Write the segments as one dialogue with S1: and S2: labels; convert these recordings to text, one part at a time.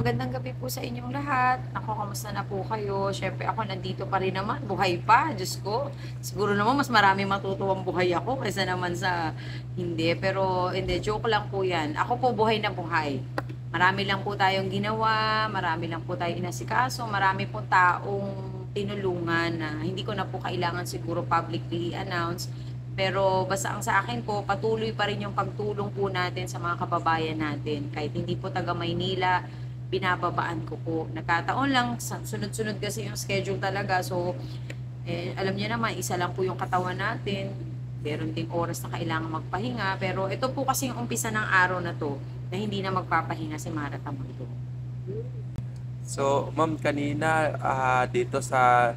S1: Magandang gabi po sa inyong lahat. Ako, kamusta na po kayo? Siyempre ako nandito pa rin naman, buhay pa, Diyos ko. Siguro naman mas marami matutuwang buhay ako kaysa naman sa hindi. Pero hindi, joke lang po yan. Ako po buhay na buhay. Marami lang po tayong ginawa, marami lang po tayong inasikaso, marami po taong tinulungan na hindi ko na po kailangan siguro publicly announce. Pero basta ang sa akin po, patuloy pa rin yung pagtulong po natin sa mga kababayan natin. Kahit hindi po taga Maynila, binababaan ko po. Nagkataon lang, sunod-sunod kasi yung schedule talaga. So, alam niyo naman, isa lang po yung katawan natin. Meron ding oras na kailangan magpahinga. Pero ito po kasi yung umpisa ng araw na to, na hindi na magpapahinga si Mara Tamundo.
S2: So, ma'am, kanina dito sa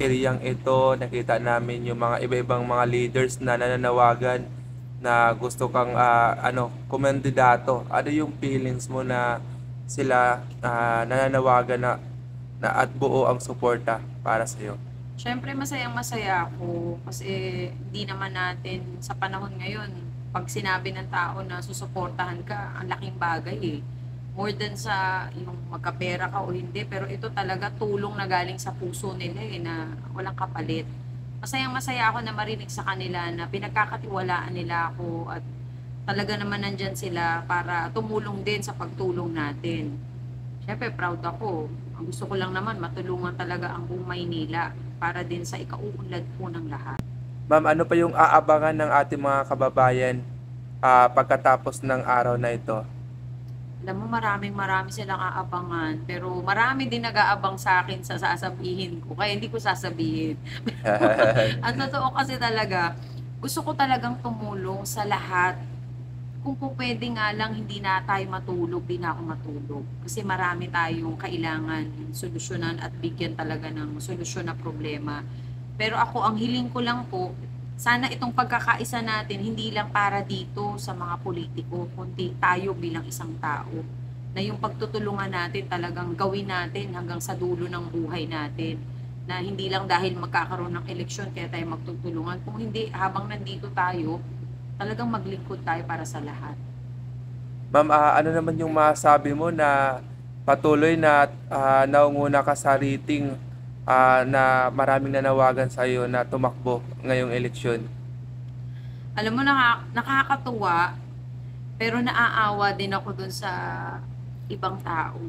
S2: ereyang ito, nakita namin yung mga iba-ibang mga leaders na nananawagan na gusto kang kumandidato. Ano yung feelings mo na sila nananawagan na at buo ang suporta para sa iyo?
S1: Siyempre masayang masaya ako kasi hindi naman natin sa panahon ngayon, pag sinabi ng tao na susuportahan ka, ang laking bagay eh. More than sa yung magkapera ka o hindi, pero ito talaga tulong na galing sa puso nila eh, na walang kapalit. Masayang masaya ako na marinig sa kanila na pinagkakatiwalaan nila ako at talaga naman nandyan sila para tumulong din sa pagtulong natin. Siyempre, proud ako. Ang gusto ko lang naman, matulungan talaga ang buong Maynila para din sa ikauunlad po ng lahat.
S2: Ma'am, ano pa yung aabangan ng ating mga kababayan pagkatapos ng araw na ito?
S1: Alam mo, marami silang aabangan, pero marami din nag-aabang sa akin sa sasabihin ko, kaya hindi ko sasabihin. Ang totoo kasi talaga, gusto ko talagang tumulong sa lahat. Kung po pwede nga lang hindi na tayo matulog, di na ako matulog. Kasi marami tayong kailangan solusyonan at bigyan talaga ng solusyon na problema. Pero ako, ang hiling ko lang po, sana itong pagkakaisa natin, hindi lang para dito sa mga politiko, kundi tayo bilang isang tao. Na yung pagtutulungan natin talagang gawin natin hanggang sa dulo ng buhay natin. Na hindi lang dahil magkakaroon ng eleksyon kaya tayo magtutulungan. Kung hindi, habang nandito tayo, talagang maglingkod tayo para sa lahat.
S2: Ma'am, ano naman yung masabi mo na patuloy na naunguna ka sa rating na maraming nanawagan sa iyo na tumakbo ngayong eleksyon?
S1: Alam mo, nakakatuwa, pero naaawa din ako dun sa ibang tao.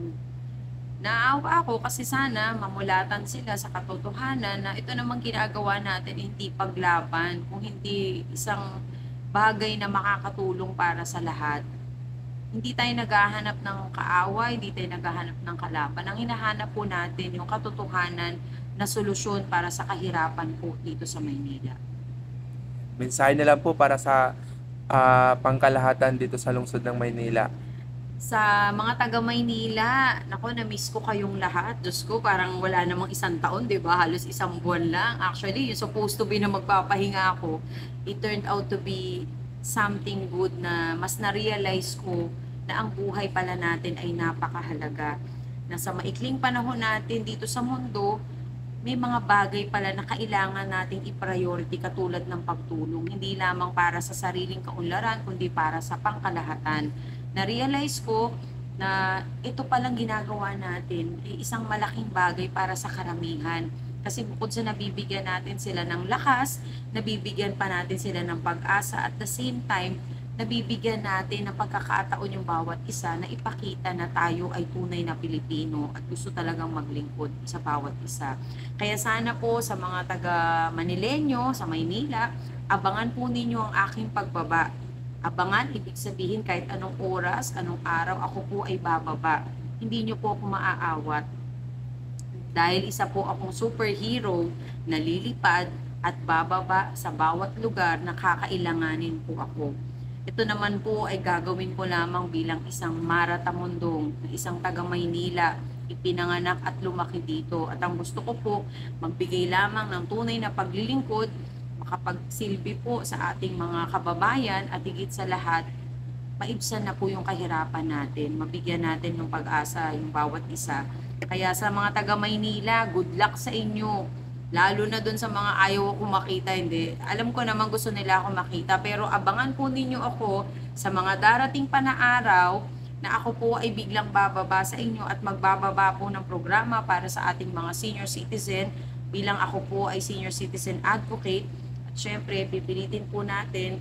S1: Naawa ako kasi sana mamulatan sila sa katotohanan na ito namang ginagawa natin hindi paglaban, kung hindi isang bagay na makakatulong para sa lahat. Hindi tayo naghahanap ng kaaway, hindi tayo naghahanap ng kalaban. Ang hinahanap po natin yung katotohanan na solusyon para sa kahirapan po dito sa Maynila.
S2: Mensahe na lang po para sa pangkalahatan dito sa lungsod ng Maynila.
S1: Sa mga taga Maynila, nako, na-miss ko kayong lahat. Diyos ko, parang wala namang isang taon, di ba? Halos isang buwan lang. Actually, yung supposed to be na magpapahinga ako, it turned out to be something good na mas na-realize ko na ang buhay pala natin ay napakahalaga. Na sa maikling panahon natin dito sa mundo, may mga bagay pala na kailangan nating i-priority katulad ng pagtulong. Hindi lamang para sa sariling kaunlaran, kundi para sa pangkalahatan. Na-realize ko na ito palang ginagawa natin ay isang malaking bagay para sa karamihan. Kasi bukod sa nabibigyan natin sila ng lakas, nabibigyan pa natin sila ng pag-asa at the same time, nabibigyan natin ng pagkakataon yung bawat isa na ipakita na tayo ay tunay na Pilipino at gusto talagang maglingkod sa bawat isa. Kaya sana po sa mga taga Manileño, sa Maynila, abangan po ninyo ang aking pagbaba. Abangan, ibig sabihin kahit anong oras, anong araw, ako po ay bababa. Hindi nyo po ako maaawat. Dahil isa po akong superhero na lilipad at bababa sa bawat lugar na kakailanganin po ako. Ito naman po ay gagawin ko lamang bilang isang Mara Tamundong, isang taga Maynila, ipinanganak at lumaki dito. At ang gusto ko po, magbigay lamang ng tunay na paglilingkod, makapagsilbi po sa ating mga kababayan at higit sa lahat, maibsan na po yung kahirapan natin, mabigyan natin ng pag-asa yung bawat isa. Kaya sa mga taga Maynila, good luck sa inyo. Lalo na dun sa mga ayaw ko makita, hindi. Alam ko naman gusto nila ako makita, pero abangan po ninyo ako sa mga darating pa na araw na ako po ay biglang bababa sa inyo at magbababa po ng programa para sa ating mga senior citizen bilang ako po ay senior citizen advocate. At syempre, pipilitin po natin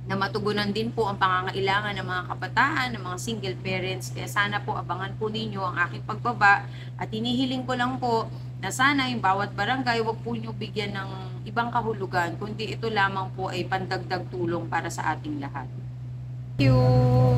S1: na matugunan din po ang pangangailangan ng mga kabataan, ng mga single parents. Kaya sana po abangan po ninyo ang aking pagbaba at hinihiling ko lang po na sana yung bawat barangay wag po nyo bigyan ng ibang kahulugan, kundi ito lamang po ay pandagdag tulong para sa ating lahat. Thank you!